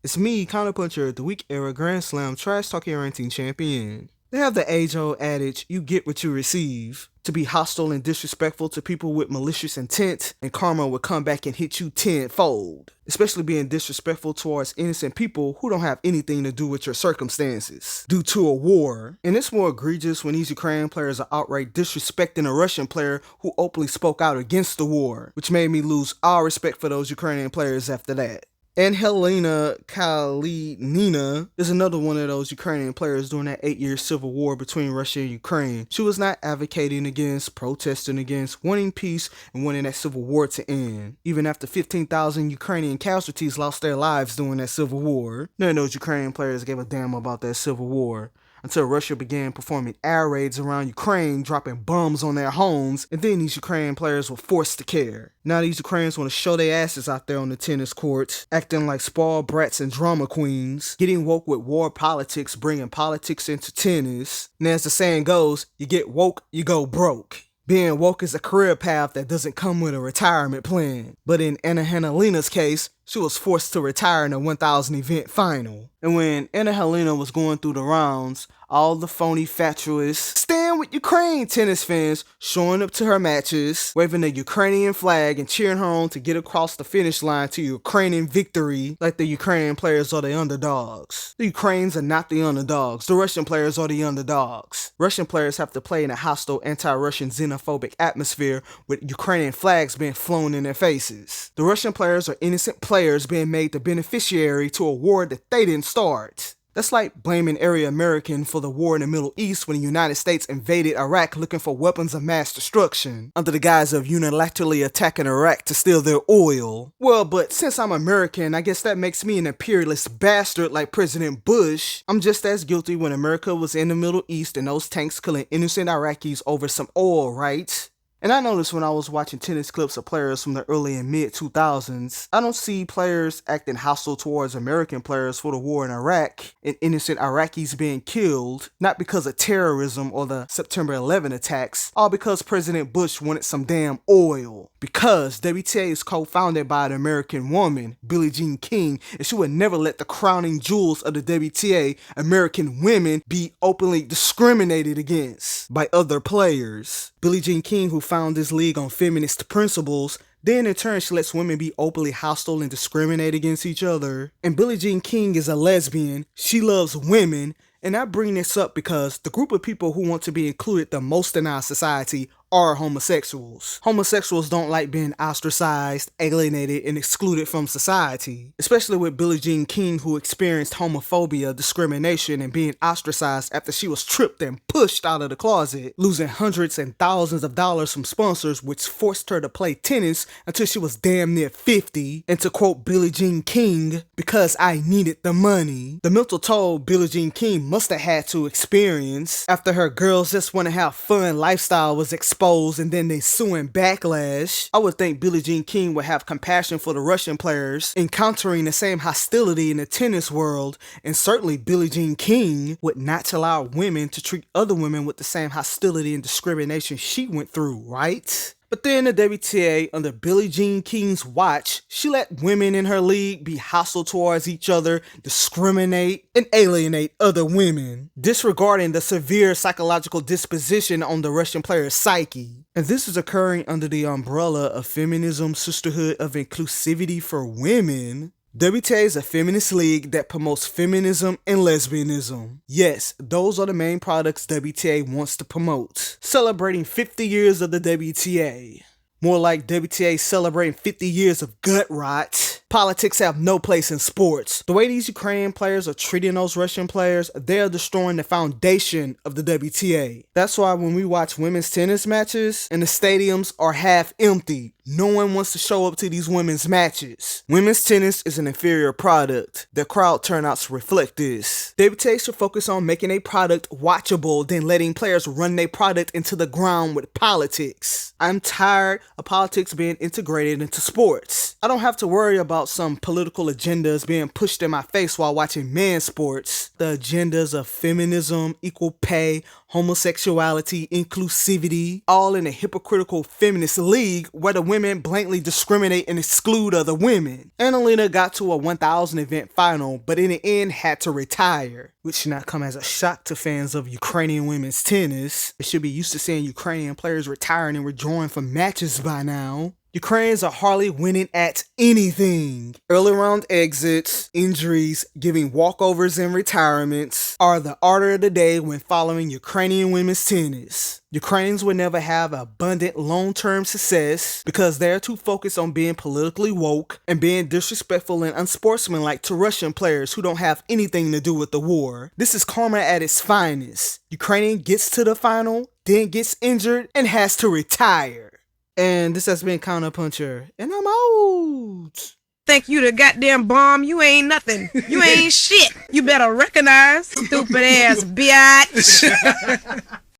It's me, Counterpuncher, the Week Era Grand Slam Trash Talking Ranting Champion. They have the age-old adage, you get what you receive. To be hostile and disrespectful to people with malicious intent, and karma will come back and hit you tenfold. Especially being disrespectful towards innocent people who don't have anything to do with your circumstances, due to a war. And it's more egregious when these Ukrainian players are outright disrespecting a Russian player who openly spoke out against the war, which made me lose all respect for those Ukrainian players after that. Anhelina Kalinina is another one of those Ukrainian players during that 8-year civil war between Russia and Ukraine. She was not advocating against, protesting against, wanting peace, and wanting that civil war to end. Even after 15,000 Ukrainian casualties lost their lives during that civil war, none of those Ukrainian players gave a damn about that civil war. Until Russia began performing air raids around Ukraine, dropping bombs on their homes, and then these Ukrainian players were forced to care. Now these Ukrainians want to show their asses out there on the tennis courts, acting like spoiled brats and drama queens, getting woke with war politics, bringing politics into tennis. And as the saying goes, you get woke, you go broke. Being woke is a career path that doesn't come with a retirement plan. But in Anhelina's case, she was forced to retire in a 1,000 event final. And when Anhelina was going through the rounds, all the phony fatuous stand with Ukraine tennis fans showing up to her matches, waving the Ukrainian flag and cheering her on to get across the finish line to Ukrainian victory like the Ukrainian players are the underdogs. The Ukrainians are not the underdogs. The Russian players are the underdogs. Russian players have to play in a hostile anti-Russian xenophobic atmosphere with Ukrainian flags being flown in their faces. The Russian players are innocent players being made the beneficiary to a war that they didn't start. That's like blaming every American for the war in the Middle East when the United States invaded Iraq looking for weapons of mass destruction under the guise of unilaterally attacking Iraq to steal their oil. Well, but since I'm American, I guess that makes me an imperialist bastard like President Bush. I'm just as guilty when America was in the Middle East and those tanks killing innocent Iraqis over some oil, right? And I noticed when I was watching tennis clips of players from the early and mid 2000s, I don't see players acting hostile towards American players for the war in Iraq and innocent Iraqis being killed, not because of terrorism or the September 11 attacks, all because President Bush wanted some damn oil. Because WTA is co-founded by an American woman, Billie Jean King, and she would never let the crowning jewels of the WTA, American women, be openly discriminated against by other players. Billie Jean King, who found this league on feminist principles, then in turn she lets women be openly hostile and discriminate against each other. And Billie Jean King is a lesbian, she loves women, and I bring this up because the group of people who want to be included the most in our society are homosexuals. Homosexuals don't like being ostracized, alienated, and excluded from society. Especially with Billie Jean King, who experienced homophobia, discrimination, and being ostracized after she was tripped and pushed out of the closet, losing hundreds and thousands of dollars from sponsors, which forced her to play tennis until she was damn near 50. And to quote Billie Jean King, because I needed the money. The mental toll Billie Jean King must have had to experience after her girls just want to have fun lifestyle was exposed and then they suing backlash. I would think Billie Jean King would have compassion for the Russian players encountering the same hostility in the tennis world, and certainly Billie Jean King would not allow women to treat other women with the same hostility and discrimination she went through, right? But then the WTA, under Billie Jean King's watch, she let women in her league be hostile towards each other, discriminate, and alienate other women, disregarding the severe psychological disposition on the Russian player's psyche. And this is occurring under the umbrella of feminism, sisterhood of inclusivity for women. WTA is a feminist league that promotes feminism and lesbianism. Yes, those are the main products WTA wants to promote. Celebrating 50 years of the WTA. More like WTA celebrating 50 years of gut rot. Politics have no place in sports. The way these Ukrainian players are treating those Russian players, they are destroying the foundation of the WTA. That's why when we watch women's tennis matches and the stadiums are half empty, no one wants to show up to these women's matches. Women's tennis is an inferior product. The crowd turnouts reflect this. WTA should focus on making a product watchable than letting players run their product into the ground with politics. I'm tired of politics being integrated into sports. I don't have to worry about about some political agendas being pushed in my face while watching men's sports. The agendas of feminism, equal pay, homosexuality, inclusivity, all in a hypocritical feminist league where the women blatantly discriminate and exclude other women. Anhelina got to a 1,000 event final, but in the end had to retire, which should not come as a shock to fans of Ukrainian women's tennis. They should be used to seeing Ukrainian players retiring and withdrawing from matches by now. Ukrainians are hardly winning at anything. Early round exits, injuries, giving walkovers and retirements are the order of the day when following Ukrainian women's tennis. Ukrainians will never have abundant long-term success because they're too focused on being politically woke and being disrespectful and unsportsmanlike to Russian players who don't have anything to do with the war. This is karma at its finest. Ukrainian gets to the final, then gets injured, and has to retire. And this has been Counterpuncher, and I'm out. Think you the goddamn bomb? You ain't nothing. You ain't shit. You better recognize, stupid ass bitch.